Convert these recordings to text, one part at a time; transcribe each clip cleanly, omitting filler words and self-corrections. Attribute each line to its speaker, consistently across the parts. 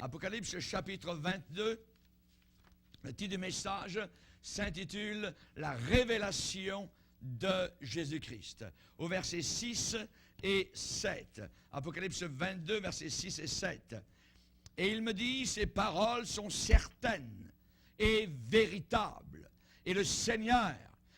Speaker 1: Apocalypse chapitre 22, le titre du message s'intitule « La révélation de Jésus-Christ ». Au verset 6 et 7. Apocalypse 22, versets 6 et 7. « Et il me dit, ces paroles sont certaines et véritables. Et le Seigneur,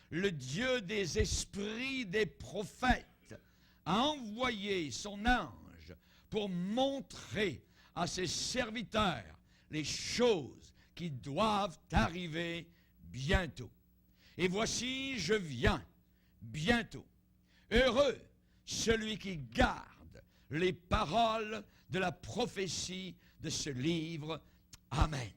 Speaker 1: le Dieu des esprits des prophètes, a envoyé son ange pour montrer à ses serviteurs les choses qui doivent arriver bientôt. Et voici, je viens bientôt. Heureux celui qui garde les paroles de la prophétie de ce livre. Amen.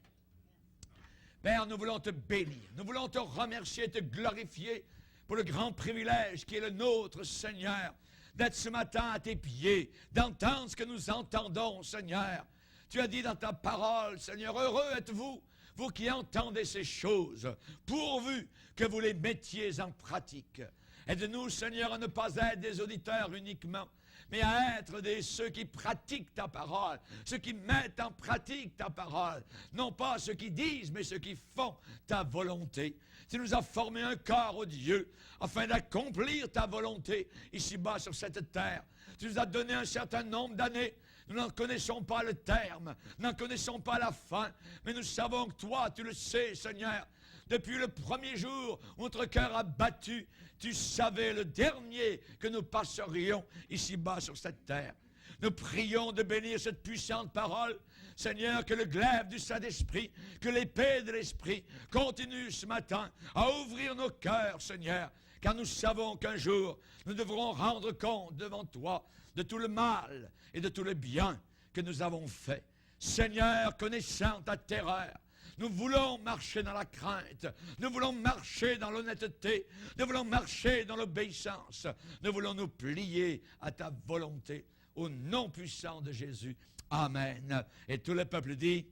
Speaker 1: Père, nous voulons te bénir, nous voulons te remercier et te glorifier pour le grand privilège qui est le nôtre, Seigneur, d'être ce matin à tes pieds, d'entendre ce que nous entendons, Seigneur. Tu as dit dans ta parole, Seigneur, heureux êtes-vous, vous qui entendez ces choses, pourvu que vous les mettiez en pratique. Aide-nous, Seigneur, à ne pas être des auditeurs uniquement, mais à être ceux qui pratiquent ta parole, ceux qui mettent en pratique ta parole. Non pas ceux qui disent, mais ceux qui font ta volonté. Tu nous as formé un corps, ô Dieu, afin d'accomplir ta volonté ici-bas sur cette terre. Tu nous as donné un certain nombre d'années. Nous n'en connaissons pas le terme, nous n'en connaissons pas la fin, mais nous savons que toi, tu le sais, Seigneur. Depuis le premier jour où notre cœur a battu, tu savais le dernier que nous passerions ici-bas sur cette terre. Nous prions de bénir cette puissante parole. Seigneur, que le glaive du Saint-Esprit, que l'épée de l'Esprit continue ce matin à ouvrir nos cœurs, Seigneur, car nous savons qu'un jour, nous devrons rendre compte devant toi de tout le mal et de tout le bien que nous avons fait. Seigneur, connaissant ta terreur, nous voulons marcher dans la crainte, nous voulons marcher dans l'honnêteté, nous voulons marcher dans l'obéissance, nous voulons nous plier à ta volonté. Au nom puissant de Jésus, Amen. Et tout le peuple dit,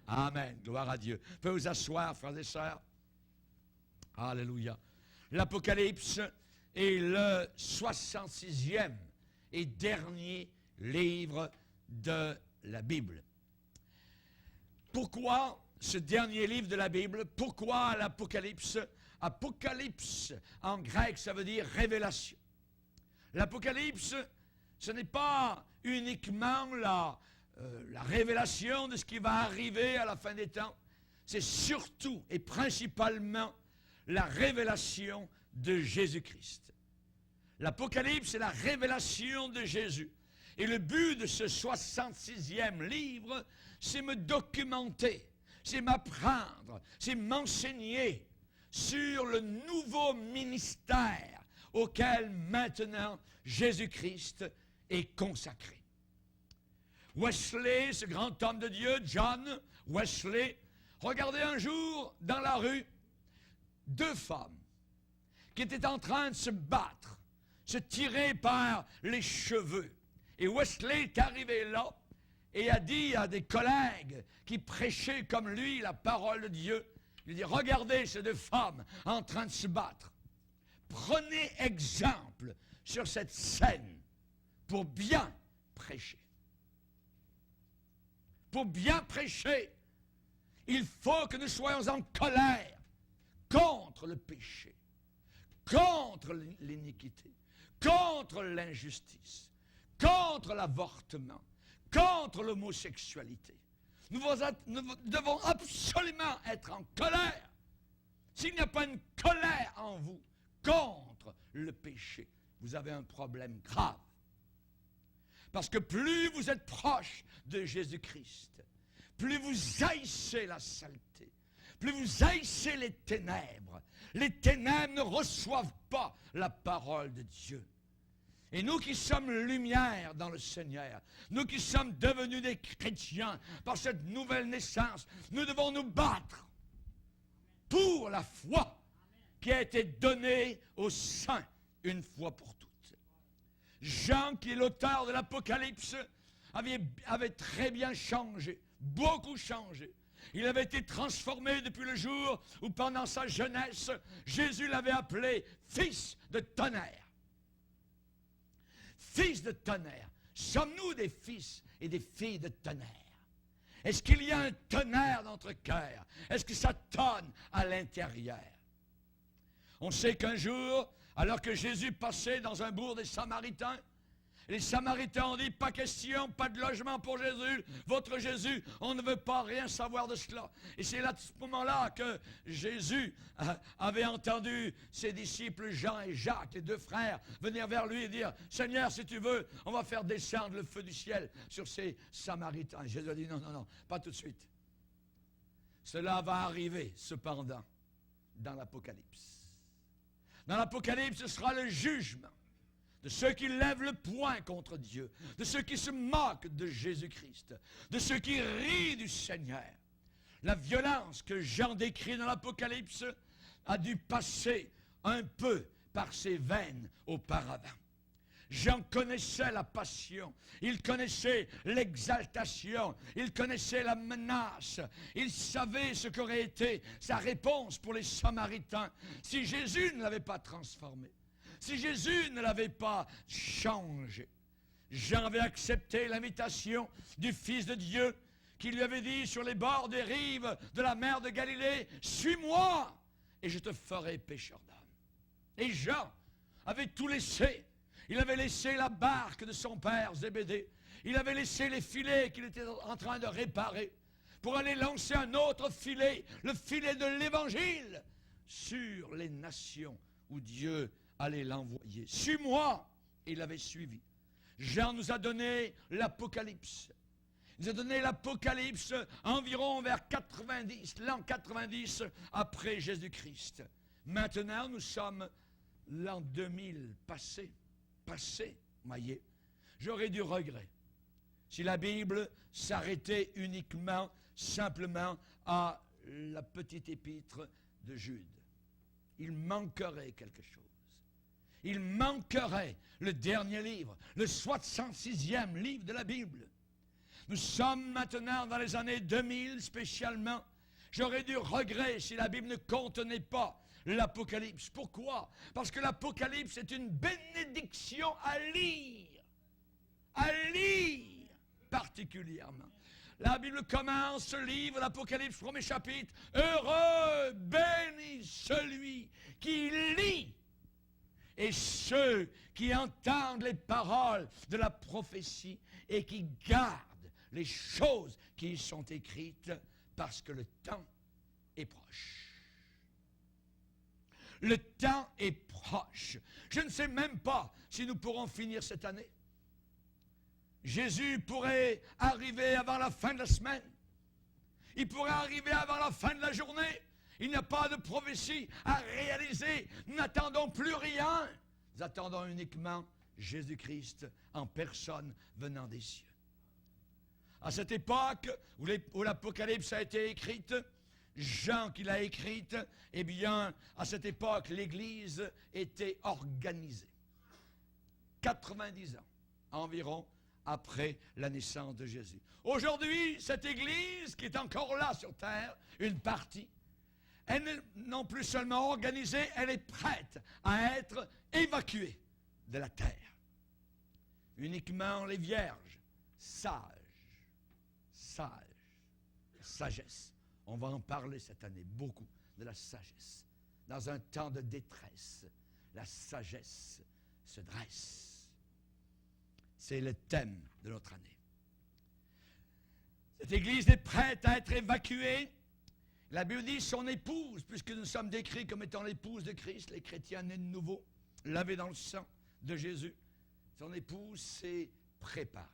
Speaker 1: Amen. Gloire à Dieu. Vous pouvez vous asseoir, frères et sœurs. Alléluia. L'Apocalypse est le 66e et dernier livre de la Bible. Pourquoi ce dernier livre de la Bible? Pourquoi l'Apocalypse? Apocalypse, en grec, ça veut dire révélation. L'Apocalypse, ce n'est pas uniquement la révélation de ce qui va arriver à la fin des temps. C'est surtout et principalement la révélation de Jésus-Christ. L'Apocalypse, c'est la révélation de Jésus. Et le but de ce 66e livre, c'est me documenter, c'est m'apprendre, c'est m'enseigner sur le nouveau ministère auquel maintenant Jésus-Christ est consacré. Wesley, ce grand homme de Dieu, John Wesley, regardait un jour dans la rue deux femmes qui étaient en train de se battre, se tirer par les cheveux. Et Wesley est arrivé là et a dit à des collègues qui prêchaient comme lui la parole de Dieu, il dit, regardez ces deux femmes en train de se battre. Prenez exemple sur cette scène pour bien prêcher. Pour bien prêcher, il faut que nous soyons en colère contre le péché, contre l'iniquité, contre l'injustice, contre l'avortement, contre l'homosexualité. Nous devons absolument être en colère. S'il n'y a pas une colère en vous contre le péché, vous avez un problème grave. Parce que plus vous êtes proche de Jésus-Christ, plus vous haïssez la saleté, plus vous haïssez les ténèbres ne reçoivent pas la parole de Dieu. Et nous qui sommes lumière dans le Seigneur, nous qui sommes devenus des chrétiens par cette nouvelle naissance, nous devons nous battre pour la foi qui a été donnée aux saints une fois pour toutes. Jean, qui est l'auteur de l'Apocalypse, avait très bien changé, beaucoup changé. Il avait été transformé depuis le jour où, pendant sa jeunesse, Jésus l'avait appelé fils de tonnerre. Fils de tonnerre. Sommes-nous des fils et des filles de tonnerre? Est-ce qu'il y a un tonnerre dans notre cœur? Est-ce que ça tonne à l'intérieur? On sait qu'un jour, alors que Jésus passait dans un bourg des Samaritains, les Samaritains ont dit, pas question, pas de logement pour Jésus, votre Jésus, on ne veut pas rien savoir de cela. Et c'est là, à ce moment-là, que Jésus avait entendu ses disciples Jean et Jacques, les deux frères, venir vers lui et dire, Seigneur, si tu veux, on va faire descendre le feu du ciel sur ces Samaritains. Et Jésus a dit, non, non, non, pas tout de suite. Cela va arriver, cependant, dans l'Apocalypse. Dans l'Apocalypse, ce sera le jugement de ceux qui lèvent le poing contre Dieu, de ceux qui se moquent de Jésus-Christ, de ceux qui rient du Seigneur. La violence que Jean décrit dans l'Apocalypse a dû passer un peu par ses veines auparavant. Jean connaissait la passion, il connaissait l'exaltation, il connaissait la menace, il savait ce qu'aurait été sa réponse pour les Samaritains si Jésus ne l'avait pas transformé. Si Jésus ne l'avait pas changé. Jean avait accepté l'invitation du Fils de Dieu qui lui avait dit sur les bords des rives de la mer de Galilée, « Suis-moi et je te ferai pécheur d'âme. » Et Jean avait tout laissé. Il avait laissé la barque de son père Zébédée. Il avait laissé les filets qu'il était en train de réparer pour aller lancer un autre filet, le filet de l'Évangile, sur les nations où Dieu allez l'envoyer. Suis-moi. Et il avait suivi. Jean nous a donné l'Apocalypse. Il nous a donné l'Apocalypse environ vers 90, l'an 90 après Jésus-Christ. Maintenant, nous sommes l'an 2000 passé, voyez. J'aurais du regret si la Bible s'arrêtait uniquement, simplement à la petite épître de Jude. Il manquerait quelque chose. Il manquerait le dernier livre, le 66e livre de la Bible. Nous sommes maintenant dans les années 2000 spécialement. J'aurais du regret si la Bible ne contenait pas l'Apocalypse. Pourquoi? Parce que l'Apocalypse est une bénédiction à lire particulièrement. La Bible commence ce livre, l'Apocalypse, premier chapitre. Heureux, béni celui qui lit et ceux qui entendent les paroles de la prophétie et qui gardent les choses qui y sont écrites parce que le temps est proche. Le temps est proche. Je ne sais même pas si nous pourrons finir cette année. Jésus pourrait arriver avant la fin de la semaine. Il pourrait arriver avant la fin de la journée. Il n'y a pas de prophétie à réaliser. Nous n'attendons plus rien. Nous attendons uniquement Jésus-Christ en personne venant des cieux. À cette époque où l'Apocalypse a été écrite, Jean qui l'a écrite, eh bien, à cette époque, l'Église était organisée. 90 ans environ après la naissance de Jésus. Aujourd'hui, cette Église qui est encore là sur terre, une partie, elle n'est non plus seulement organisée, elle est prête à être évacuée de la terre. Uniquement les vierges, sagesse. On va en parler cette année, beaucoup, de la sagesse. Dans un temps de détresse, la sagesse se dresse. C'est le thème de notre année. Cette Église est prête à être évacuée. La Bible dit son épouse, puisque nous sommes décrits comme étant l'épouse de Christ, les chrétiens nés de nouveau, lavés dans le sang de Jésus. Son épouse s'est préparée.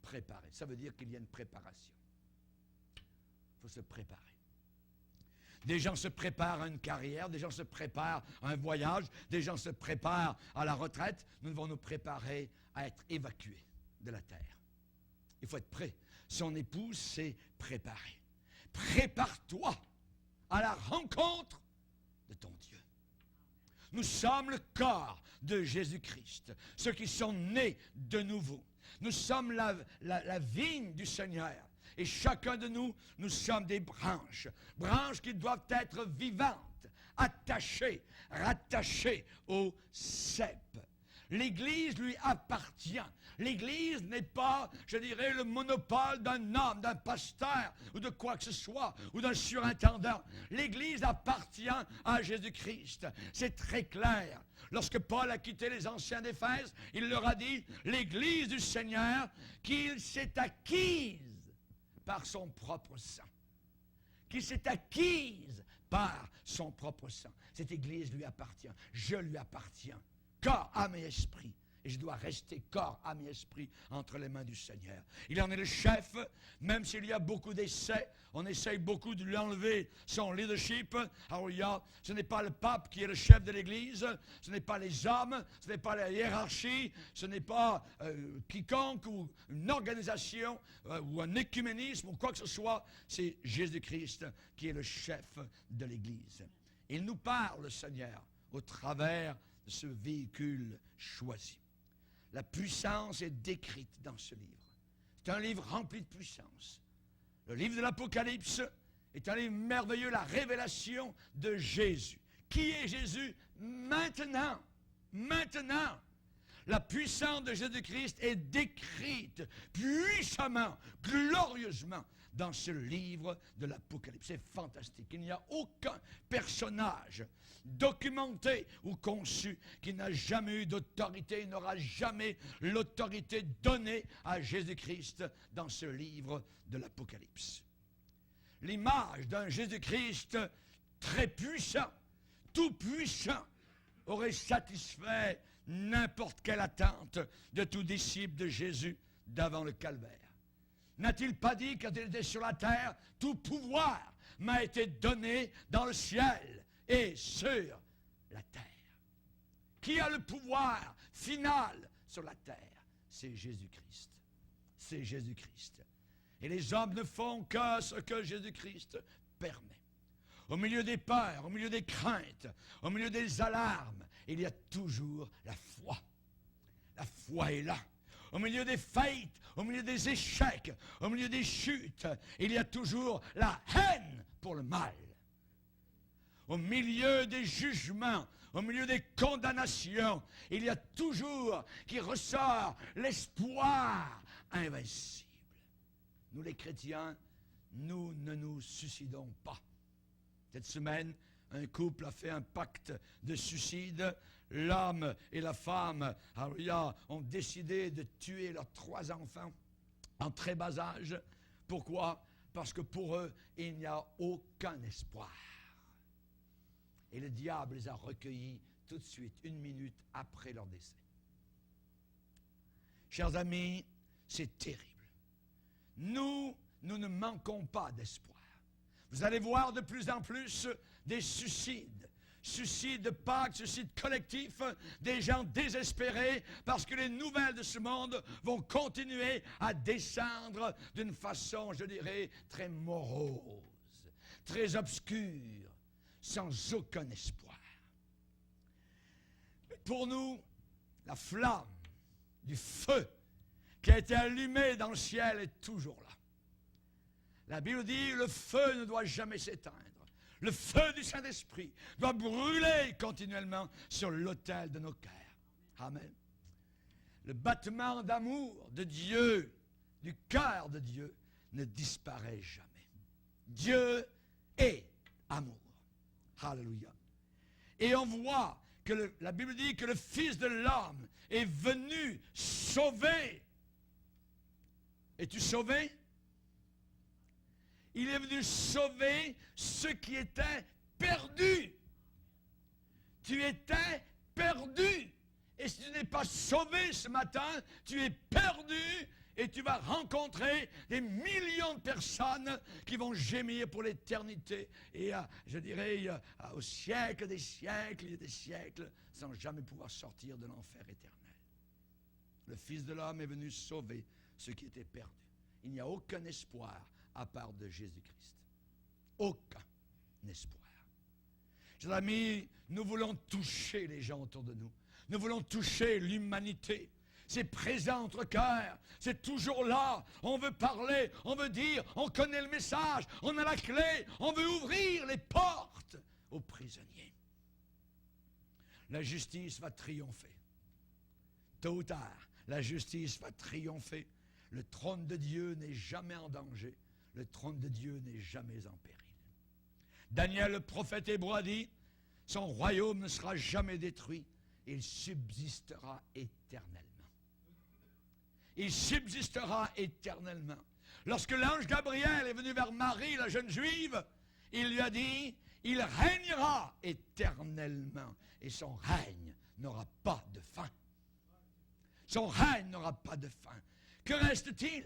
Speaker 1: Préparée, ça veut dire qu'il y a une préparation. Il faut se préparer. Des gens se préparent à une carrière, des gens se préparent à un voyage, des gens se préparent à la retraite. Nous devons nous préparer à être évacués de la terre. Il faut être prêt. Son épouse s'est préparée. Prépare-toi à la rencontre de ton Dieu. Nous sommes le corps de Jésus-Christ, ceux qui sont nés de nouveau. Nous sommes la vigne du Seigneur. Et chacun de nous, nous sommes des branches. Branches qui doivent être vivantes, attachées, rattachées au cep. L'Église lui appartient. L'Église n'est pas, je dirais, le monopole d'un homme, d'un pasteur ou de quoi que ce soit, ou d'un surintendant. L'Église appartient à Jésus-Christ. C'est très clair. Lorsque Paul a quitté les anciens d'Éphèse, il leur a dit, l'Église du Seigneur, qu'il s'est acquise par son propre sang. Qu'il s'est acquise par son propre sang. Cette Église lui appartient. Je lui appartiens. Corps, âme et esprit. Et je dois rester corps, âme et esprit entre les mains du Seigneur. Il en est le chef, même s'il y a beaucoup d'essais. On essaye beaucoup de lui enlever son leadership. Alors ce n'est pas le pape qui est le chef de l'Église, ce n'est pas les hommes, ce n'est pas la hiérarchie, ce n'est pas quiconque ou une organisation ou un écuménisme ou quoi que ce soit. C'est Jésus-Christ qui est le chef de l'Église. Il nous parle, le Seigneur, au travers de ce véhicule choisi. La puissance est décrite dans ce livre. C'est un livre rempli de puissance. Le livre de l'Apocalypse est un livre merveilleux, la révélation de Jésus. Qui est Jésus? Maintenant. Maintenant. La puissance de Jésus-Christ est décrite puissamment, glorieusement dans ce livre de l'Apocalypse. C'est fantastique. Il n'y a aucun personnage documenté ou conçu qui n'a jamais eu d'autorité, il n'aura jamais l'autorité donnée à Jésus-Christ dans ce livre de l'Apocalypse. L'image d'un Jésus-Christ très puissant, tout puissant, aurait satisfait n'importe quelle attente de tout disciple de Jésus d'avant le calvaire. N'a-t-il pas dit, quand il était sur la terre, tout pouvoir m'a été donné dans le ciel et sur la terre? Qui a le pouvoir final sur la terre? C'est Jésus-Christ. C'est Jésus-Christ. Et les hommes ne font que ce que Jésus-Christ permet. Au milieu des peurs, au milieu des craintes, au milieu des alarmes, il y a toujours la foi. La foi est là. Au milieu des faillites, au milieu des échecs, au milieu des chutes, il y a toujours la haine pour le mal. Au milieu des jugements, au milieu des condamnations, il y a toujours qui ressort l'espoir invincible. Nous les chrétiens, nous ne nous suicidons pas. Cette semaine, un couple a fait un pacte de suicide. L'homme et la femme ont décidé de tuer leurs 3 enfants en très bas âge. Pourquoi? Parce que pour eux, il n'y a aucun espoir. Et le diable les a recueillis tout de suite, 1 minute après leur décès. Chers amis, c'est terrible. Nous ne manquons pas d'espoir. Vous allez voir de plus en plus des suicides. Suicides de Pâques, suicides collectifs, des gens désespérés parce que les nouvelles de ce monde vont continuer à descendre d'une façon, je dirais, très morose, très obscure, sans aucun espoir. Mais pour nous, la flamme du feu qui a été allumée dans le ciel est toujours là. La Bible dit, le feu ne doit jamais s'éteindre. Le feu du Saint-Esprit doit brûler continuellement sur l'autel de nos cœurs. Amen. Le battement d'amour de Dieu, du cœur de Dieu, ne disparaît jamais. Dieu est amour. Alléluia. Et on voit que la Bible dit que le Fils de l'homme est venu sauver. Es-tu sauvé? Il est venu sauver ceux qui étaient perdus. Tu étais perdu. Et si tu n'es pas sauvé ce matin, tu es perdu et tu vas rencontrer des millions de personnes qui vont gémir pour l'éternité. Et je dirais, au siècle des siècles et des siècles, sans jamais pouvoir sortir de l'enfer éternel. Le Fils de l'homme est venu sauver ceux qui étaient perdus. Il n'y a aucun espoir à part de Jésus-Christ. Aucun espoir. Chers amis, nous voulons toucher les gens autour de nous. Nous voulons toucher l'humanité. C'est présent entre cœurs. C'est toujours là. On veut parler, on veut dire, on connaît le message, on a la clé, on veut ouvrir les portes aux prisonniers. La justice va triompher. Tôt ou tard, la justice va triompher. Le trône de Dieu n'est jamais en danger. Le trône de Dieu n'est jamais en péril. Daniel, le prophète hébreu, a dit, son royaume ne sera jamais détruit. Il subsistera éternellement. Il subsistera éternellement. Lorsque l'ange Gabriel est venu vers Marie, la jeune juive, il lui a dit, il régnera éternellement et son règne n'aura pas de fin. Son règne n'aura pas de fin. Que reste-t-il?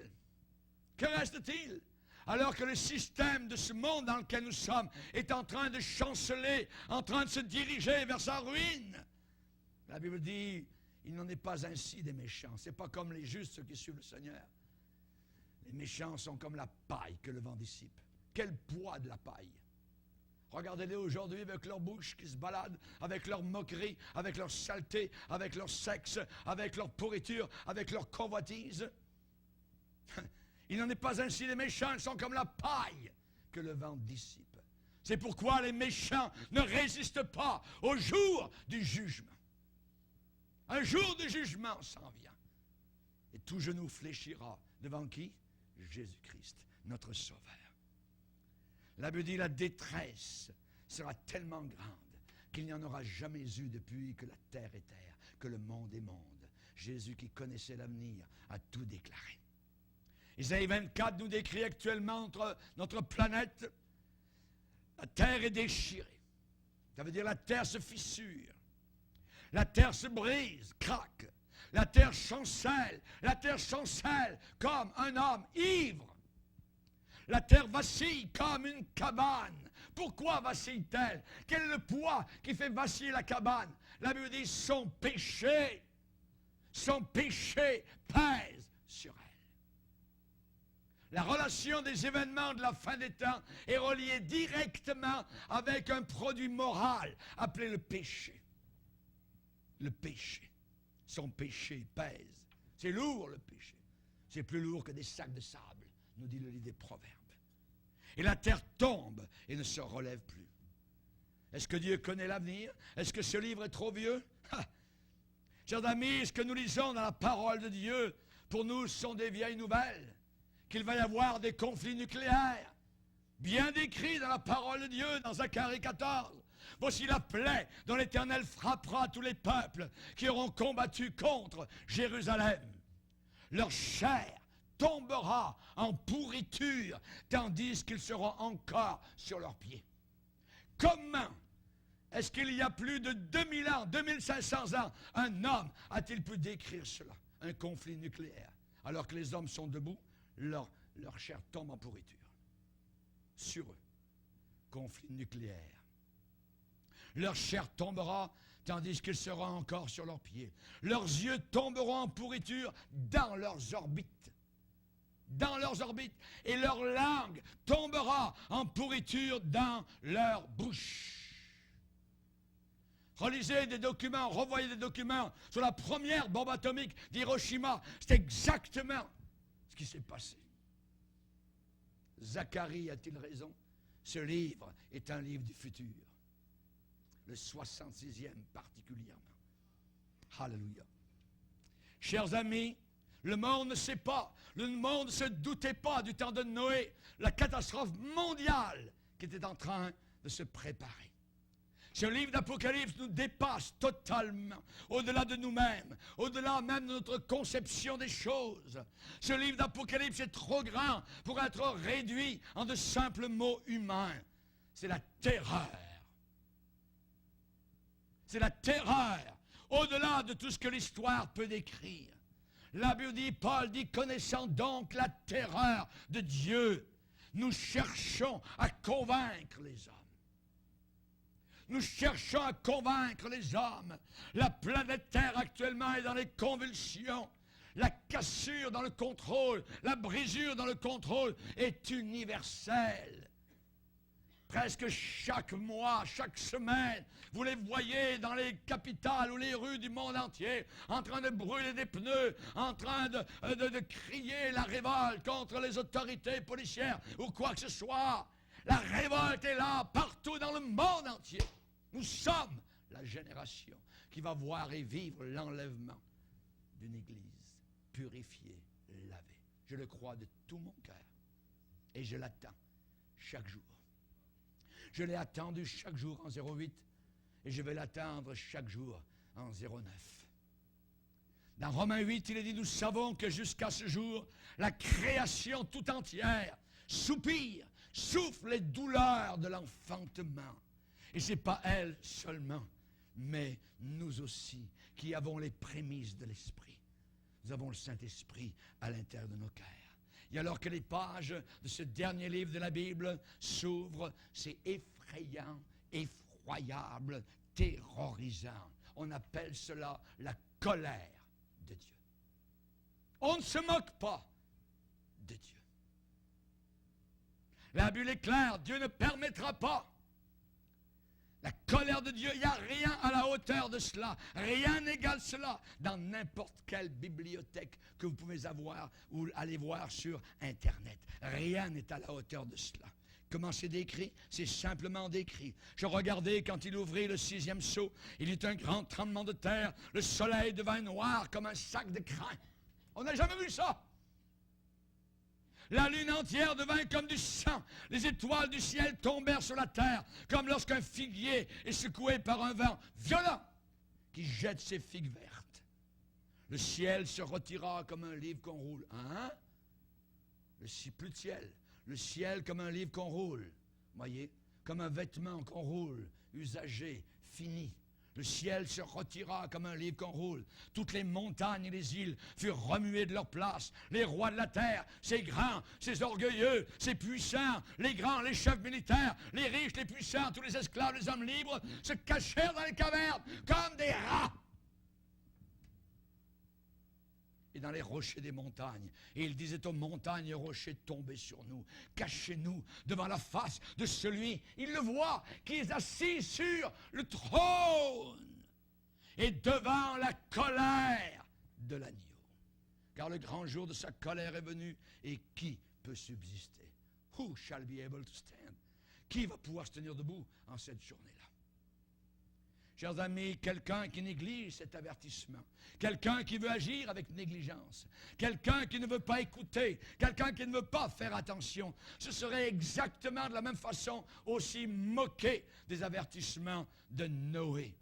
Speaker 1: Que reste-t-il? Alors que le système de ce monde dans lequel nous sommes est en train de chanceler, en train de se diriger vers sa ruine. La Bible dit, il n'en est pas ainsi des méchants. Ce n'est pas comme les justes, ceux qui suivent le Seigneur. Les méchants sont comme la paille que le vent dissipe. Quel poids de la paille! Regardez-les aujourd'hui avec leur bouche qui se balade, avec leur moquerie, avec leur saleté, avec leur sexe, avec leur pourriture, avec leur convoitise. Il n'en est pas ainsi des méchants, ils sont comme la paille que le vent dissipe. C'est pourquoi les méchants ne résistent pas au jour du jugement. Un jour de jugement s'en vient. Et tout genou fléchira devant qui? Jésus-Christ, notre Sauveur. La Bible dit, la détresse sera tellement grande qu'il n'y en aura jamais eu depuis que la terre est terre, que le monde est monde. Jésus qui connaissait l'avenir a tout déclaré. Isaïe 24 nous décrit actuellement notre planète. La terre est déchirée. Ça veut dire la terre se fissure. La terre se brise, craque. La terre chancelle comme un homme ivre. La terre vacille comme une cabane. Pourquoi vacille-t-elle? Quel est le poids qui fait vaciller la cabane? La Bible dit, son péché pèse sur elle. La relation des événements de la fin des temps est reliée directement avec un produit moral appelé le péché. Le péché. Son péché pèse. C'est lourd le péché. C'est plus lourd que des sacs de sable, nous dit le livre des Proverbes. Et la terre tombe et ne se relève plus. Est-ce que Dieu connaît l'avenir? Est-ce que ce livre est trop vieux? Chers amis, ce que nous lisons dans la parole de Dieu, pour nous, sont des vieilles nouvelles. Qu'il va y avoir des conflits nucléaires, bien décrits dans la parole de Dieu, dans Zacharie 14. Voici la plaie dont l'Éternel frappera tous les peuples qui auront combattu contre Jérusalem. Leur chair tombera en pourriture, tandis qu'ils seront encore sur leurs pieds. Comment est-ce qu'il y a plus de 2000 ans, 2500 ans, un homme a-t-il pu décrire cela? Un conflit nucléaire. Alors que les hommes sont debout, leur chair tombe en pourriture. Sur eux. Conflit nucléaire. Leur chair tombera, tandis qu'ils seront encore sur leurs pieds. Leurs yeux tomberont en pourriture dans leurs orbites. Dans leurs orbites. Et leur langue tombera en pourriture dans leur bouche. Relisez des documents, revoyez des documents sur la première bombe atomique d'Hiroshima. C'est exactement ce qui s'est passé. Zacharie a-t-il raison? Ce livre est un livre du futur. Le 66e particulièrement. Alléluia. Chers amis, le monde ne sait pas, le monde ne se doutait pas du temps de Noé, la catastrophe mondiale qui était en train de se préparer. Ce livre d'Apocalypse nous dépasse totalement, au-delà de nous-mêmes, au-delà même de notre conception des choses. Ce livre d'Apocalypse est trop grand pour être réduit en de simples mots humains. C'est la terreur. C'est la terreur, au-delà de tout ce que l'histoire peut décrire. La Bible dit, Paul dit, connaissant donc la terreur de Dieu, nous cherchons à convaincre les hommes. Nous cherchons à convaincre les hommes. La planète Terre actuellement est dans les convulsions. La cassure dans le contrôle, la brisure dans le contrôle est universelle. Presque chaque mois, chaque semaine, vous les voyez dans les capitales ou les rues du monde entier, en train de brûler des pneus, en train de crier la révolte contre les autorités policières ou quoi que ce soit. La révolte est là, partout dans le monde entier. Nous sommes la génération qui va voir et vivre l'enlèvement d'une Église purifiée, lavée. Je le crois de tout mon cœur. Et je l'attends chaque jour. Je l'ai attendu chaque jour en 08 et je vais l'attendre chaque jour en 09. Dans Romains 8, il est dit, nous savons que jusqu'à ce jour, la création tout entière soupire, souffre les douleurs de l'enfantement. Et ce n'est pas elle seulement, mais nous aussi, qui avons les prémices de l'Esprit. Nous avons le Saint-Esprit à l'intérieur de nos cœurs. Et alors que les pages de ce dernier livre de la Bible s'ouvrent, c'est effrayant, effroyable, terrorisant. On appelle cela la colère de Dieu. On ne se moque pas de Dieu. La Bible est claire, Dieu ne permettra pas. La colère de Dieu, il n'y a rien à la hauteur de cela. Rien n'égale cela dans n'importe quelle bibliothèque que vous pouvez avoir ou aller voir sur Internet. Rien n'est à la hauteur de cela. Comment c'est décrit? C'est simplement décrit. Je regardais quand il ouvrit le 6e sceau. Il y eut un grand tremblement de terre. Le soleil devint noir comme un sac de crin. On n'a jamais vu ça. La lune entière devint comme du sang. Les étoiles du ciel tombèrent sur la terre, comme lorsqu'un figuier est secoué par un vent violent qui jette ses figues vertes. Le ciel se retira comme un livre qu'on roule. Hein? Plus de ciel. Le ciel comme un livre qu'on roule. Voyez? Comme un vêtement qu'on roule, usagé, fini. Le ciel se retira comme un livre qu'on roule. Toutes les montagnes et les îles furent remuées de leur place. Les rois de la terre, ces grands, ces orgueilleux, ces puissants, les grands, les chefs militaires, les riches, les puissants, tous les esclaves, les hommes libres, se cachèrent dans les cavernes comme des rats. Et dans les rochers des montagnes. Et il disait aux montagnes et aux rochers, tombez sur nous, cachez-nous devant la face de celui, il le voit, qui est assis sur le trône et devant la colère de l'agneau. Car le grand jour de sa colère est venu, et qui peut subsister? Who shall be able to stand? Qui va pouvoir se tenir debout en cette journée-là? Chers amis, quelqu'un qui néglige cet avertissement, quelqu'un qui veut agir avec négligence, quelqu'un qui ne veut pas écouter, quelqu'un qui ne veut pas faire attention, ce serait exactement de la même façon aussi moqué des avertissements de Noé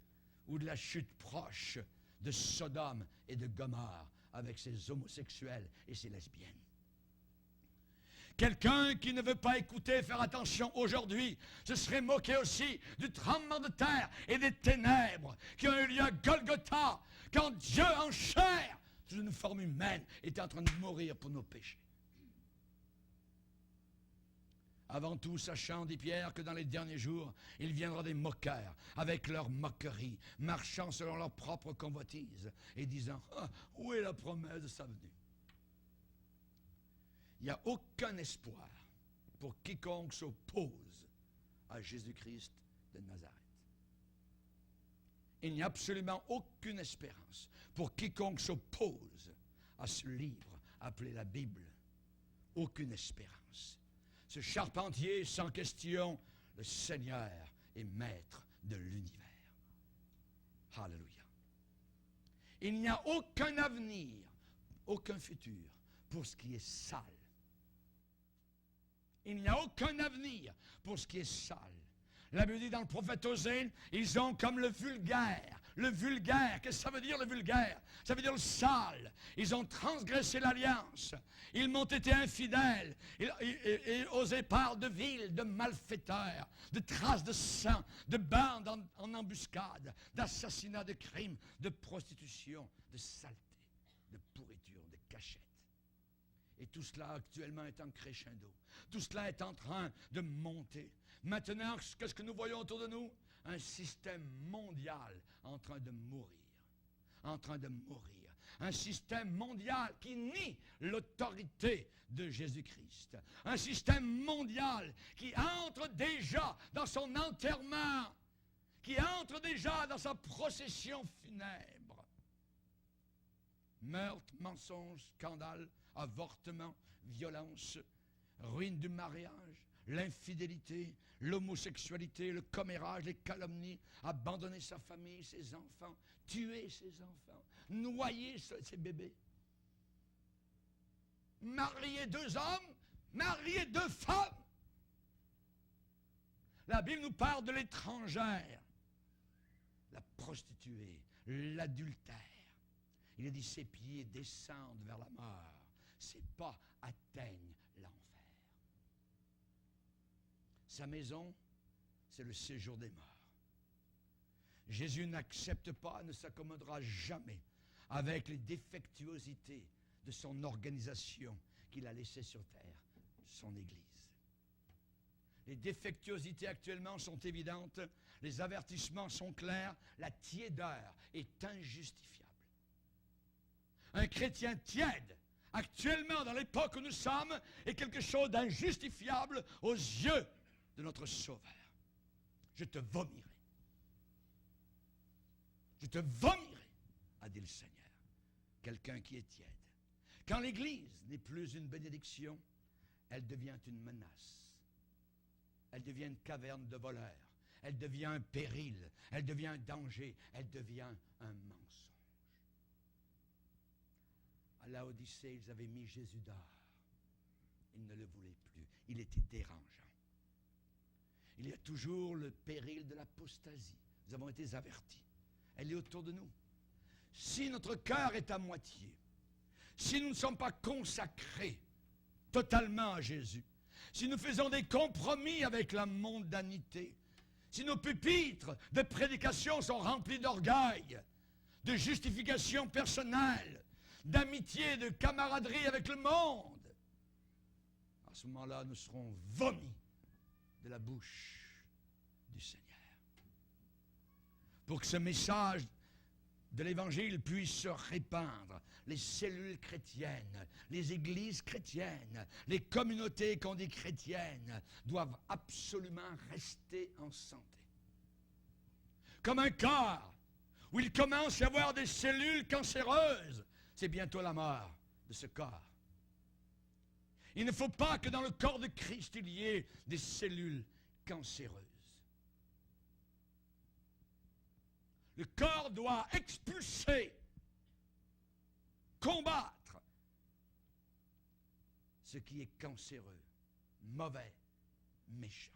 Speaker 1: ou de la chute proche de Sodome et de Gomorrhe avec ses homosexuels et ses lesbiennes. Quelqu'un qui ne veut pas écouter, faire attention aujourd'hui, se serait moqué aussi du tremblement de terre et des ténèbres qui ont eu lieu à Golgotha, quand Dieu en chair, sous une forme humaine, était en train de mourir pour nos péchés. Avant tout, sachant, dit Pierre, que dans les derniers jours, il viendra des moqueurs, avec leur moquerie, marchant selon leur propre convoitise, et disant, ah, où est la promesse de sa venue? Il n'y a aucun espoir pour quiconque s'oppose à Jésus-Christ de Nazareth. Il n'y a absolument aucune espérance pour quiconque s'oppose à ce livre appelé la Bible. Aucune espérance. Ce charpentier, sans question, le Seigneur est maître de l'univers. Alléluia. Il n'y a aucun avenir, aucun futur pour ce qui est sale. Il n'y a aucun avenir pour ce qui est sale. La Bible dit dans le prophète Osée, ils ont comme le vulgaire. Le vulgaire, qu'est-ce que ça veut dire le vulgaire? Ça veut dire le sale. Ils ont transgressé l'alliance. Ils m'ont été infidèles. Et Osée parle de villes, de malfaiteurs, de traces de sang, de bandes en embuscade, d'assassinats, de crimes, de prostitution, de saleté, de pourriture, de cachette. Et tout cela actuellement est en crescendo. Tout cela est en train de monter. Maintenant, qu'est-ce que nous voyons autour de nous? Un système mondial en train de mourir. En train de mourir. Un système mondial qui nie l'autorité de Jésus-Christ. Un système mondial qui entre déjà dans son enterrement. Qui entre déjà dans sa procession funèbre. Meurtre, mensonge, scandale, avortement, violence, ruine du mariage, l'infidélité, l'homosexualité, le commérage, les calomnies, abandonner sa famille, ses enfants, tuer ses enfants, noyer ces bébés. Marier 2 hommes, marier 2 femmes. La Bible nous parle de l'étrangère, la prostituée, l'adultère. Il a dit ses pieds descendent vers la mort, ses pas atteignent l'enfer. Sa maison, c'est le séjour des morts. Jésus n'accepte pas, ne s'accommodera jamais avec les défectuosités de son organisation qu'il a laissée sur terre, son Église. Les défectuosités actuellement sont évidentes, les avertissements sont clairs, la tiédeur est injustifiable. Un chrétien tiède, actuellement dans l'époque où nous sommes, est quelque chose d'injustifiable aux yeux de notre Sauveur. Je te vomirai. Je te vomirai, a dit le Seigneur. Quelqu'un qui est tiède. Quand l'Église n'est plus une bénédiction, elle devient une menace. Elle devient une caverne de voleurs. Elle devient un péril. Elle devient un danger. Elle devient un mensonge. À Laodicée, ils avaient mis Jésus dehors. Ils ne le voulaient plus. Il était dérangeant. Il y a toujours le péril de l'apostasie. Nous avons été avertis. Elle est autour de nous. Si notre cœur est à moitié, si nous ne sommes pas consacrés totalement à Jésus, si nous faisons des compromis avec la mondanité, si nos pupitres de prédication sont remplis d'orgueil, de justification personnelle, d'amitié, de camaraderie avec le monde, à ce moment-là, nous serons vomis de la bouche du Seigneur. Pour que ce message de l'Évangile puisse se répandre, les cellules chrétiennes, les églises chrétiennes, les communautés qu'on dit chrétiennes doivent absolument rester en santé. Comme un corps où il commence à y avoir des cellules cancéreuses, c'est bientôt la mort de ce corps. Il ne faut pas que dans le corps de Christ il y ait des cellules cancéreuses. Le corps doit expulser, combattre ce qui est cancéreux, mauvais, méchant.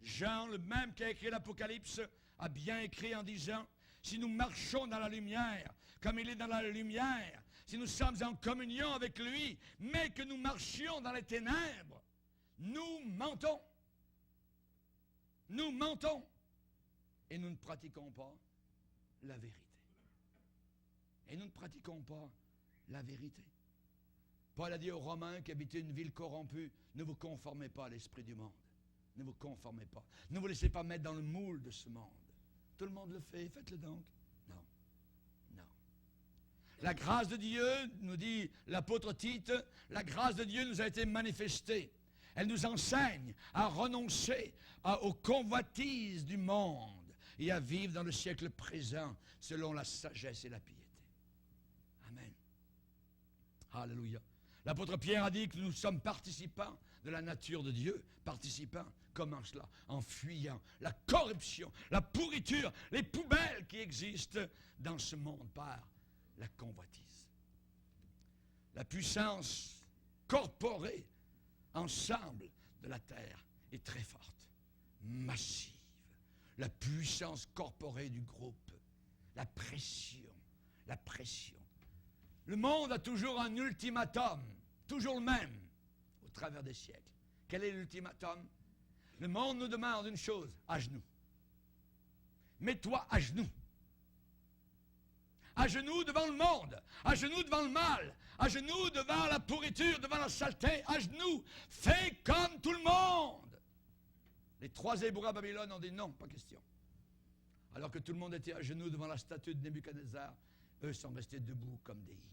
Speaker 1: Jean, le même qui a écrit l'Apocalypse, a bien écrit en disant, si nous marchons dans la lumière, comme il est dans la lumière, si nous sommes en communion avec lui, mais que nous marchions dans les ténèbres, nous mentons. Nous mentons. Et nous ne pratiquons pas la vérité. Et nous ne pratiquons pas la vérité. Paul a dit aux Romains qui habitaient une ville corrompue, ne vous conformez pas à l'esprit du monde. Ne vous conformez pas. Ne vous laissez pas mettre dans le moule de ce monde. Tout le monde le fait, faites-le donc. Non. Non. La grâce de Dieu, nous dit l'apôtre Tite, la grâce de Dieu nous a été manifestée. Elle nous enseigne à renoncer aux convoitises du monde et à vivre dans le siècle présent selon la sagesse et la piété. Amen. Alléluia. L'apôtre Pierre a dit que nous sommes participants de la nature de Dieu. Participants, comment cela? En fuyant la corruption, la pourriture, les poubelles qui existent dans ce monde par la convoitise. La puissance corporée ensemble de la terre est très forte, massive. La puissance corporée du groupe, la pression. Le monde a toujours un ultimatum, toujours le même, au travers des siècles. Quel est l'ultimatum? Le monde nous demande une chose, à genoux. Mets-toi à genoux. À genoux devant le monde, à genoux devant le mal, à genoux devant la pourriture, devant la saleté, à genoux. Fais comme tout le monde. Les 3 hébreux à Babylone ont dit non, pas question. Alors que tout le monde était à genoux devant la statue de Nebuchadnezzar, eux sont restés debout comme des i.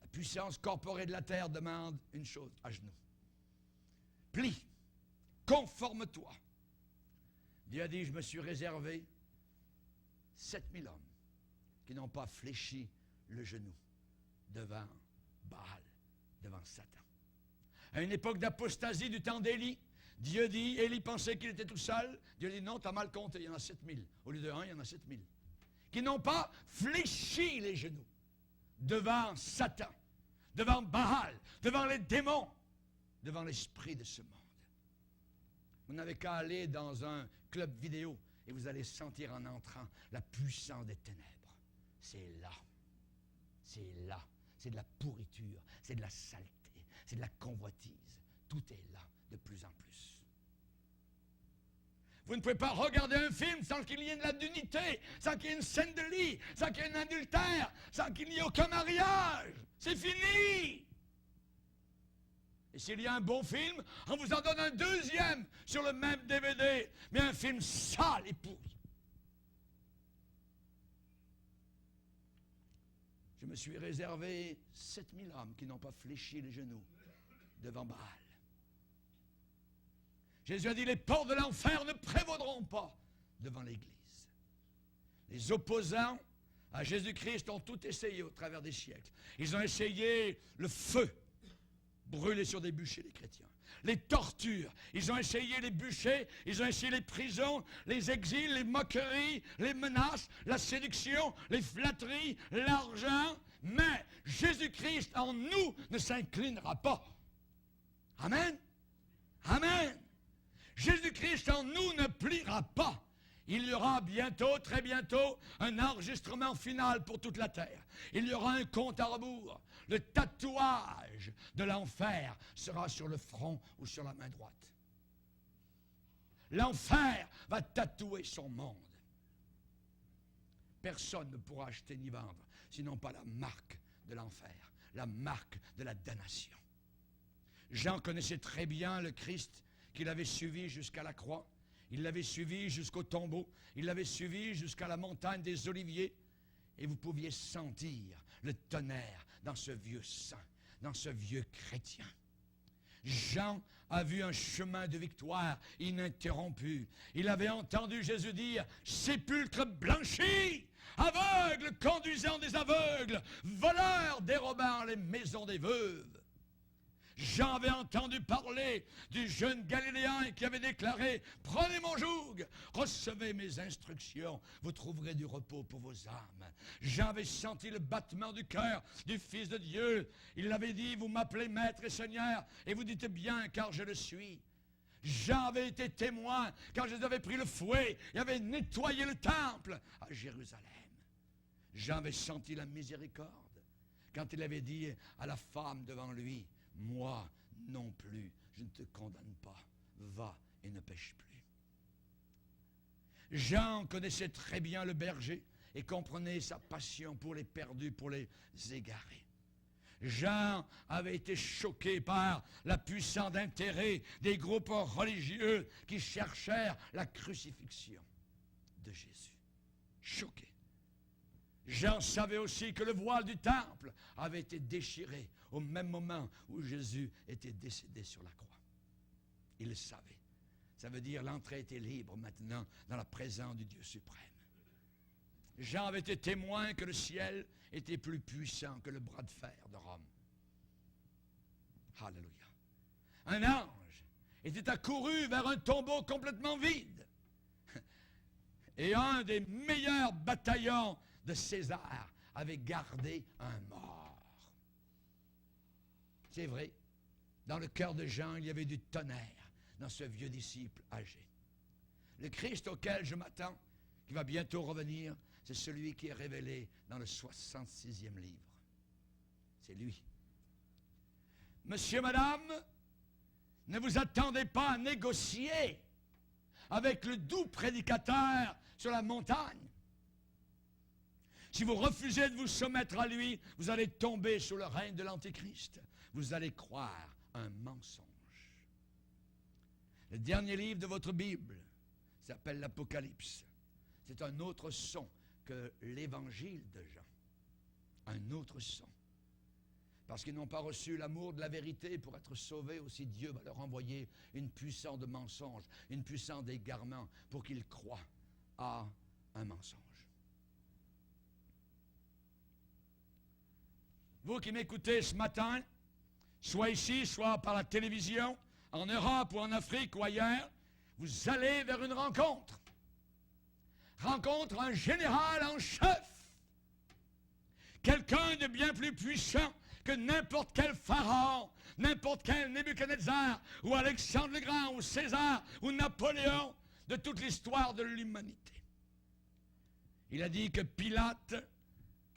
Speaker 1: La puissance corporelle de la terre demande une chose, à genoux. Plie, conforme-toi. Dieu a dit, je me suis réservé 7000 hommes qui n'ont pas fléchi le genou devant Baal, devant Satan. À une époque d'apostasie du temps d'Élie, Dieu dit, Élie pensait qu'il était tout seul. Dieu dit, non, tu as mal compté, il y en a 7000. Au lieu de 1, il y en a 7000. qui n'ont pas fléchi les genoux devant Satan, devant Baal, devant les démons, devant l'esprit de ce monde. Vous n'avez qu'à aller dans un club vidéo et vous allez sentir en entrant la puissance des ténèbres. C'est là. C'est là. C'est de la pourriture, c'est de la saleté, c'est de la convoitise. Tout est là de plus en plus. Vous ne pouvez pas regarder un film sans qu'il y ait de la nudité, sans qu'il y ait une scène de lit, sans qu'il y ait un adultère, sans qu'il n'y ait aucun mariage. C'est fini! Et s'il y a un bon film, on vous en donne un deuxième sur le même DVD, mais un film sale et pourri. Je me suis réservé 7000 hommes qui n'ont pas fléchi les genoux devant Baal. Jésus a dit, les portes de l'enfer ne prévaudront pas devant l'Église. Les opposants à Jésus-Christ ont tout essayé au travers des siècles. Ils ont essayé le feu, brûler sur des bûchers les chrétiens. Les tortures, ils ont essayé les bûchers, ils ont essayé les prisons, les exils, les moqueries, les menaces, la séduction, les flatteries, l'argent. Mais Jésus-Christ en nous ne s'inclinera pas. Amen. Amen. Jésus-Christ en nous ne pliera pas. Il y aura bientôt, très bientôt, un enregistrement final pour toute la terre. Il y aura un compte à rebours. Le tatouage de l'enfer sera sur le front ou sur la main droite. L'enfer va tatouer son monde. Personne ne pourra acheter ni vendre, sinon pas la marque de l'enfer, la marque de la damnation. Jean connaissait très bien le Christ qu'il avait suivi jusqu'à la croix. Il l'avait suivi jusqu'au tombeau. Il l'avait suivi jusqu'à la montagne des Oliviers. Et vous pouviez sentir le tonnerre dans ce vieux saint, dans ce vieux chrétien. Jean a vu un chemin de victoire ininterrompu. Il avait entendu Jésus dire « Sépulcre blanchi, aveugle conduisant des aveugles, voleur dérobant les maisons des veuves. » Jean avait entendu parler du jeune Galiléen qui avait déclaré « Prenez mon joug, recevez mes instructions, vous trouverez du repos pour vos âmes. » Jean avait senti le battement du cœur du Fils de Dieu. Il avait dit « Vous m'appelez Maître et Seigneur, et vous dites bien car je le suis. » Jean avait été témoin quand Jésus avait pris le fouet et avait nettoyé le temple à Jérusalem. Jean avait senti la miséricorde quand il avait dit à la femme devant lui « Moi non plus, je ne te condamne pas. Va et ne pêche plus. » Jean connaissait très bien le berger et comprenait sa passion pour les perdus, pour les égarés. Jean avait été choqué par la puissance d'intérêt des groupes religieux qui cherchèrent la crucifixion de Jésus. Choqué. Jean savait aussi que le voile du temple avait été déchiré au même moment où Jésus était décédé sur la croix. Il le savait. Ça veut dire l'entrée était libre maintenant dans la présence du Dieu suprême. Jean avait été témoin que le ciel était plus puissant que le bras de fer de Rome. Alléluia. Un ange était accouru vers un tombeau complètement vide. Et un des meilleurs bataillons de César avait gardé un mort. C'est vrai, dans le cœur de Jean, il y avait du tonnerre dans ce vieux disciple âgé. Le Christ auquel je m'attends, qui va bientôt revenir, c'est celui qui est révélé dans le 66e livre. C'est lui. Monsieur, madame, ne vous attendez pas à négocier avec le doux prédicateur sur la montagne. Si vous refusez de vous soumettre à lui, vous allez tomber sous le règne de l'Antéchrist. Vous allez croire un mensonge. Le dernier livre de votre Bible s'appelle l'Apocalypse. C'est un autre son que l'Évangile de Jean. Un autre son. Parce qu'ils n'ont pas reçu l'amour de la vérité pour être sauvés, aussi Dieu va leur envoyer une puissance de mensonge, une puissance d'égarement pour qu'ils croient à un mensonge. Vous qui m'écoutez ce matin, soit ici, soit par la télévision, en Europe ou en Afrique ou ailleurs, vous allez vers une rencontre. rencontre un général en chef, quelqu'un de bien plus puissant que n'importe quel pharaon, n'importe quel Nebuchadnezzar, ou Alexandre le Grand, ou César, ou Napoléon, de toute l'histoire de l'humanité. Il a dit que Pilate,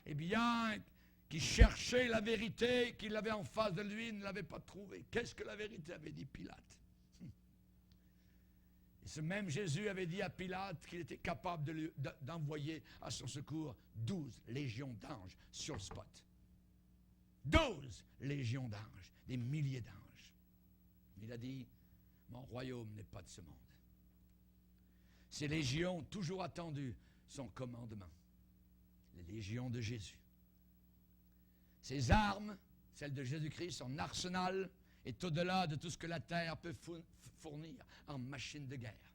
Speaker 1: eh bien, qui cherchait la vérité, qu'il avait en face de lui, ne l'avait pas trouvée. Qu'est-ce que la vérité, avait dit Pilate? Et ce même Jésus avait dit à Pilate qu'il était capable d'envoyer à son secours 12 légions d'anges sur le spot. 12 légions d'anges, des milliers d'anges. Il a dit, mon royaume n'est pas de ce monde. Ces légions, toujours attendues, son commandement. Les légions de Jésus. Ses armes, celles de Jésus-Christ, son arsenal, est au-delà de tout ce que la terre peut fournir en machines de guerre.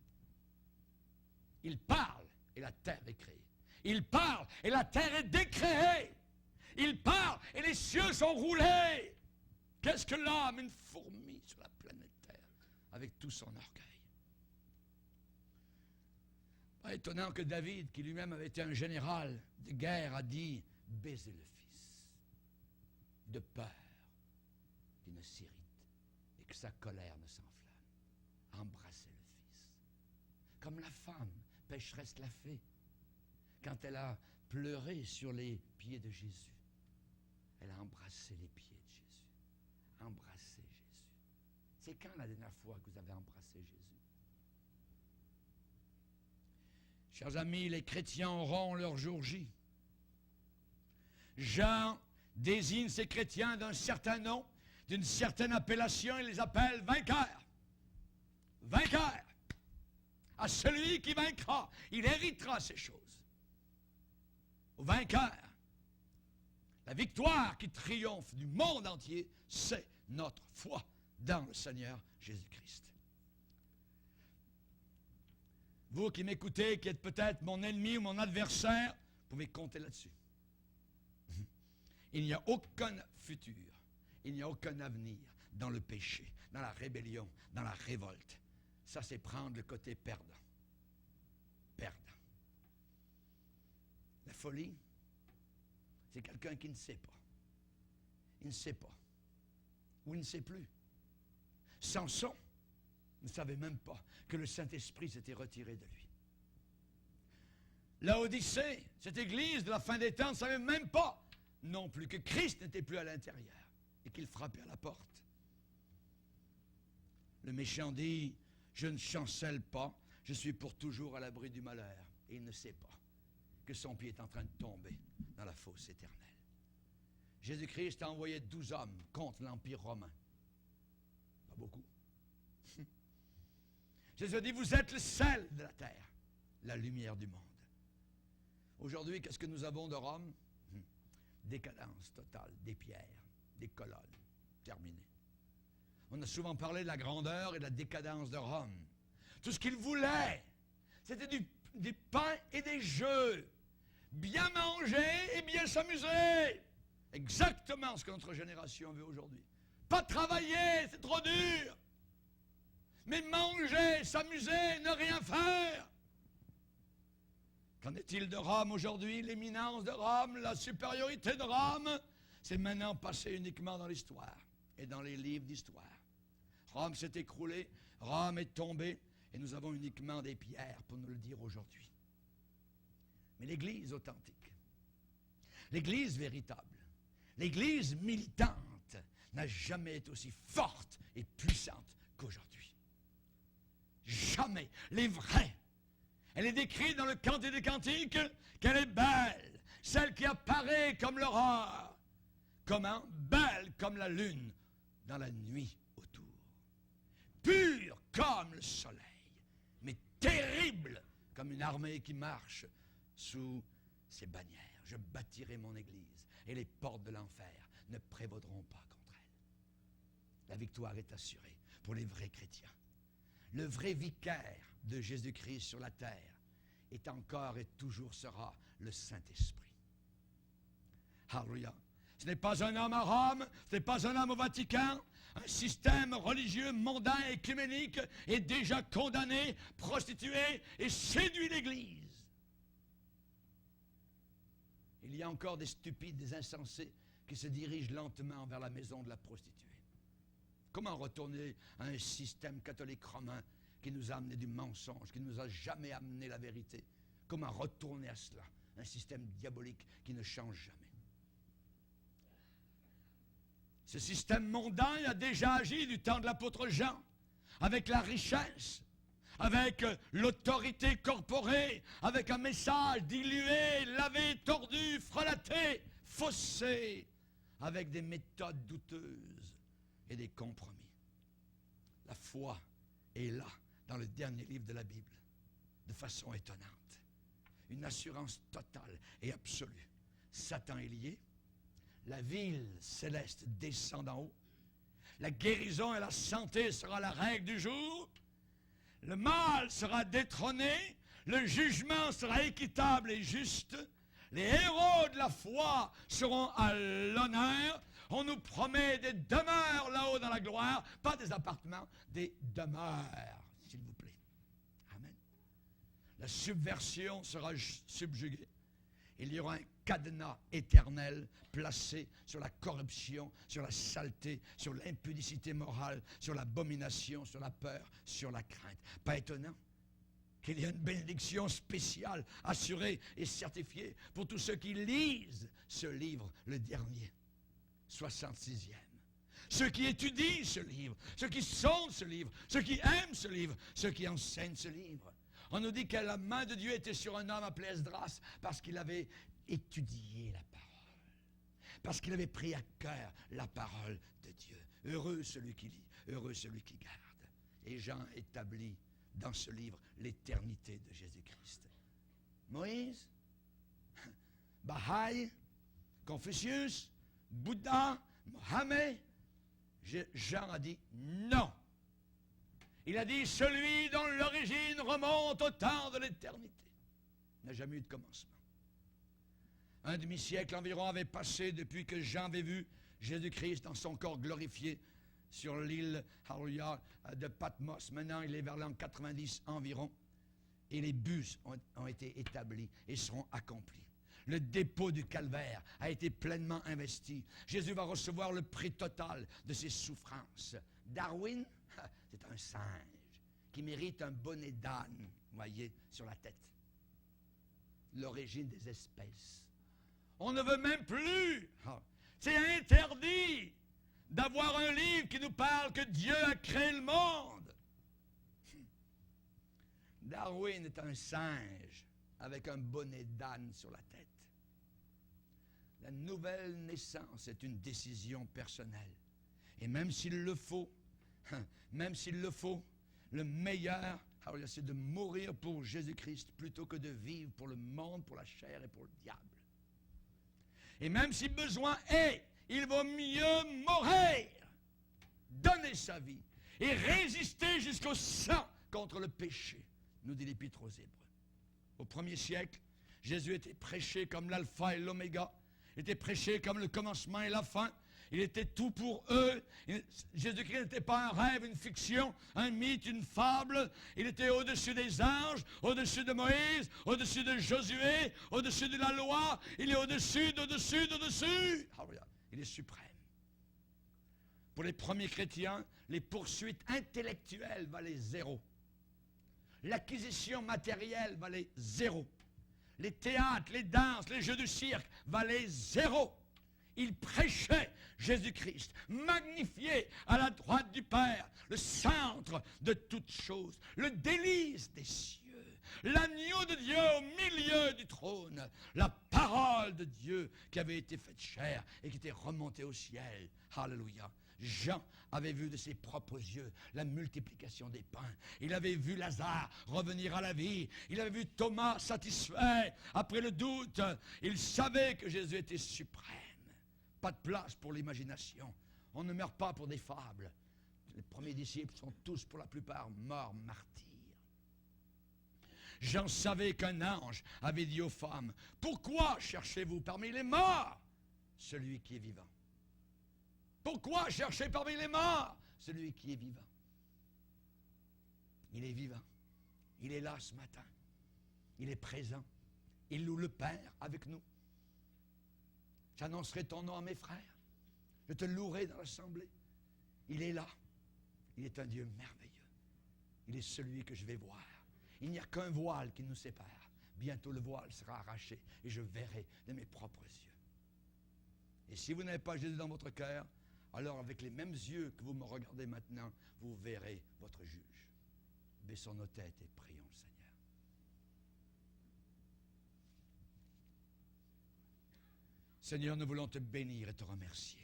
Speaker 1: Il parle et la terre est créée. Il parle et la terre est décréée. Il parle et les cieux sont roulés. Qu'est-ce que l'homme? Une fourmi sur la planète Terre, avec tout son orgueil. Pas étonnant que David, qui lui-même avait été un général de guerre, a dit « Baisez le Fils, de peur qu'il ne s'irrite et que sa colère ne s'enflamme. Embrassez le Fils. » Comme la femme pécheresse l'a fait quand elle a pleuré sur les pieds de Jésus. Elle a embrassé les pieds de Jésus. Embrassez Jésus. C'est quand la dernière fois que vous avez embrassé Jésus? Chers amis, les chrétiens auront leur jour J. Jean désigne ces chrétiens d'un certain nom, d'une certaine appellation, il les appelle vainqueurs. Vainqueurs. À celui qui vaincra, il héritera ces choses. Au vainqueur. La victoire qui triomphe du monde entier, c'est notre foi dans le Seigneur Jésus-Christ. Vous qui m'écoutez, qui êtes peut-être mon ennemi ou mon adversaire, vous pouvez compter là-dessus. Il n'y a aucun futur, il n'y a aucun avenir dans le péché, dans la rébellion, dans la révolte. Ça, c'est prendre le côté perdant. Perdant. La folie, c'est quelqu'un qui ne sait pas. Il ne sait pas. Ou il ne sait plus. Samson ne savait même pas que le Saint-Esprit s'était retiré de lui. Laodicée, cette église de la fin des temps, ne savait même pas non plus que Christ n'était plus à l'intérieur et qu'il frappait à la porte. Le méchant dit, je ne chancelle pas, je suis pour toujours à l'abri du malheur. Et il ne sait pas que son pied est en train de tomber dans la fosse éternelle. Jésus-Christ a envoyé 12 hommes contre l'Empire romain. Pas beaucoup. Jésus a dit, vous êtes le sel de la terre, la lumière du monde. Aujourd'hui, qu'est-ce que nous avons de Rome? Décadence totale, des pierres, des colonnes, terminé. On a souvent parlé de la grandeur et de la décadence de Rome. Tout ce qu'ils voulaient, c'était du pain et des jeux. Bien manger et bien s'amuser. Exactement ce que notre génération veut aujourd'hui. Pas travailler, c'est trop dur. Mais manger, s'amuser, ne rien faire. Qu'en est-il de Rome aujourd'hui? L'éminence de Rome, la supériorité de Rome, c'est maintenant passé uniquement dans l'histoire et dans les livres d'histoire. Rome s'est écroulée, Rome est tombée, et nous avons uniquement des pierres pour nous le dire aujourd'hui. Mais l'Église authentique, l'Église véritable, l'Église militante n'a jamais été aussi forte et puissante qu'aujourd'hui. Jamais. Les vrais. Elle est décrite dans le Cantique des Cantiques qu'elle est belle, celle qui apparaît comme l'aurore. Comment? Belle comme la lune dans la nuit autour. Pure comme le soleil, mais terrible comme une armée qui marche sous ses bannières. Je bâtirai mon Église et les portes de l'enfer ne prévaudront pas contre elle. La victoire est assurée pour les vrais chrétiens. Le vrai vicaire de Jésus-Christ sur la terre est encore et toujours sera le Saint-Esprit. Alléluia. Ce n'est pas un homme à Rome, ce n'est pas un homme au Vatican. Un système religieux mondain et écuménique est déjà condamné, prostitué et séduit l'Église. Il y a encore des stupides, des insensés qui se dirigent lentement vers la maison de la prostituée. Comment retourner à un système catholique romain qui nous a amené du mensonge, qui ne nous a jamais amené la vérité? Comment retourner à cela? Un système diabolique qui ne change jamais. Ce système mondain a déjà agi du temps de l'apôtre Jean, avec la richesse, avec l'autorité corporée, avec un message dilué, lavé, tordu, frelaté, faussé, avec des méthodes douteuses et des compromis. La foi est là, dans le dernier livre de la Bible, de façon étonnante. Une assurance totale et absolue. Satan est lié. La ville céleste descend d'en haut. La guérison et la santé sera la règle du jour. Le mal sera détrôné. Le jugement sera équitable et juste. Les héros de la foi seront à l'honneur. On nous promet des demeures là-haut dans la gloire. Pas des appartements, des demeures, s'il vous plaît. Amen. La subversion sera subjuguée. Il y aura un cadenas éternel placé sur la corruption, sur la saleté, sur l'impudicité morale, sur l'abomination, sur la peur, sur la crainte. Pas étonnant qu'il y ait une bénédiction spéciale, assurée et certifiée pour tous ceux qui lisent ce livre, le dernier, 66e. Ceux qui étudient ce livre, ceux qui sondent ce livre, ceux qui aiment ce livre, ceux qui enseignent ce livre. On nous dit que la main de Dieu était sur un homme appelé Esdras parce qu'il avait étudié la parole, parce qu'il avait pris à cœur la parole de Dieu. Heureux celui qui lit, heureux celui qui garde. Et Jean établit dans ce livre l'éternité de Jésus-Christ. Moïse, Bahaï, Confucius, Bouddha, Mohammed, Jean a dit non. Il a dit celui dont l'origine remonte au temps de l'éternité. Il n'a jamais eu de commencement. Un demi-siècle environ avait passé depuis que Jean avait vu Jésus-Christ dans son corps glorifié sur l'île de Patmos. Maintenant, il est vers l'an 90 environ. Et les bus ont été établis et seront accomplis. Le dépôt du calvaire a été pleinement investi. Jésus va recevoir le prix total de ses souffrances. Darwin, c'est un singe qui mérite un bonnet d'âne, voyez, sur la tête. L'origine des espèces. On ne veut même plus. C'est interdit d'avoir un livre qui nous parle que Dieu a créé le monde. Darwin est un singe avec un bonnet d'âne sur la tête. La nouvelle naissance est une décision personnelle. Et même s'il le faut, le meilleur, c'est de mourir pour Jésus-Christ plutôt que de vivre pour le monde, pour la chair et pour le diable. Et même si besoin est, il vaut mieux mourir, donner sa vie et résister jusqu'au sang contre le péché, nous dit l'Épître aux Hébreux. Au 1er siècle, Jésus était prêché comme l'alpha et l'oméga, il était prêché comme le commencement et la fin. Il était tout pour eux. Jésus-Christ n'était pas un rêve, une fiction, un mythe, une fable. Il était au-dessus des anges, au-dessus de Moïse, au-dessus de Josué, au-dessus de la loi. Il est au-dessus, d'au-dessus. Il est suprême. Pour les premiers chrétiens, les poursuites intellectuelles valaient zéro. L'acquisition matérielle valait zéro. Les théâtres, les danses, les jeux de cirque valaient zéro. Il prêchait Jésus-Christ, magnifié à la droite du Père, le centre de toutes choses, le délice des cieux, l'agneau de Dieu au milieu du trône, la parole de Dieu qui avait été faite chair et qui était remontée au ciel. Alléluia. Jean avait vu de ses propres yeux la multiplication des pains. Il avait vu Lazare revenir à la vie. Il avait vu Thomas satisfait après le doute. Il savait que Jésus était suprême. Pas de place pour l'imagination. On ne meurt pas pour des fables. Les premiers disciples sont tous pour la plupart morts martyrs. Jean savait qu'un ange avait dit aux femmes, « Pourquoi cherchez-vous parmi les morts celui qui est vivant? Pourquoi chercher parmi les morts celui qui est vivant? » Il est vivant. Il est là ce matin. Il est présent. Il loue le Père avec nous. J'annoncerai ton nom à mes frères. Je te louerai dans l'assemblée. Il est là. Il est un Dieu merveilleux. Il est celui que je vais voir. Il n'y a qu'un voile qui nous sépare. Bientôt le voile sera arraché et je verrai de mes propres yeux. Et si vous n'avez pas Jésus dans votre cœur, alors avec les mêmes yeux que vous me regardez maintenant, vous verrez votre juge. Baissons nos têtes et prions le Seigneur. Seigneur, nous voulons te bénir et te remercier.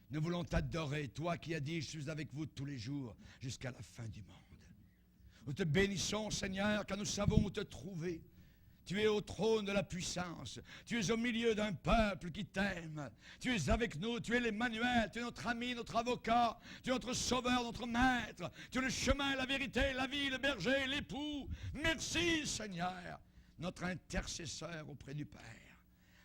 Speaker 1: Nous voulons t'adorer, toi qui as dit, je suis avec vous tous les jours jusqu'à la fin du monde. Nous te bénissons, Seigneur, car nous savons où te trouver. Tu es au trône de la puissance. Tu es au milieu d'un peuple qui t'aime. Tu es avec nous, tu es l'Emmanuel, tu es notre ami, notre avocat, tu es notre sauveur, notre maître. Tu es le chemin, la vérité, la vie, le berger, l'époux. Merci, Seigneur, notre intercesseur auprès du Père.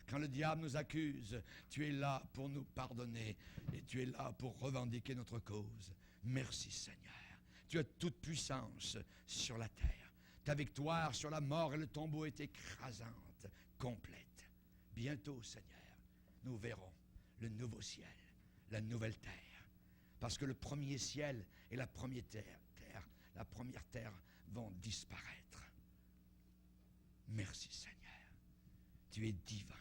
Speaker 1: Quand le diable nous accuse, tu es là pour nous pardonner et tu es là pour revendiquer notre cause. Merci, Seigneur. Tu as toute puissance sur la terre. Ta victoire sur la mort et le tombeau est écrasante, complète. Bientôt, Seigneur, nous verrons le nouveau ciel, la nouvelle terre. Parce que le premier ciel et la première terre vont disparaître. Merci, Seigneur. Tu es divin.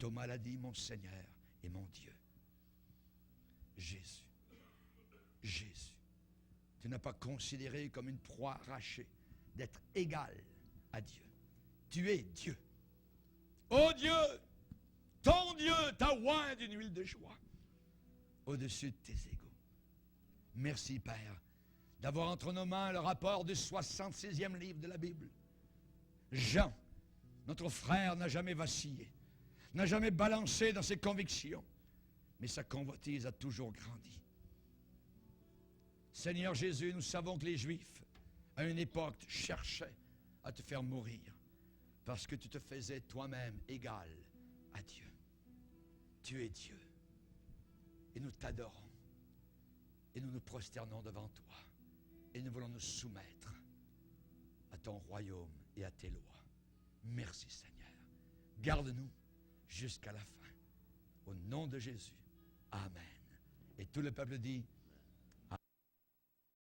Speaker 1: Thomas l'a dit, mon Seigneur et mon Dieu. Jésus, Jésus, tu n'as pas considéré comme une proie arrachée d'être égal à Dieu. Tu es Dieu. Oh Dieu, ton Dieu t'a oint d'une huile de joie au-dessus de tes égaux. Merci, Père, d'avoir entre nos mains le rapport du 66e livre de la Bible. Jean, notre frère, n'a jamais vacillé, n'a jamais balancé dans ses convictions, mais sa convoitise a toujours grandi. Seigneur Jésus, nous savons que les Juifs, à une époque, cherchaient à te faire mourir parce que tu te faisais toi-même égal à Dieu. Tu es Dieu et nous t'adorons et nous nous prosternons devant toi et nous voulons nous soumettre à ton royaume et à tes lois. Merci Seigneur. Garde-nous jusqu'à la fin. Au nom de Jésus. Amen. Et tout le peuple dit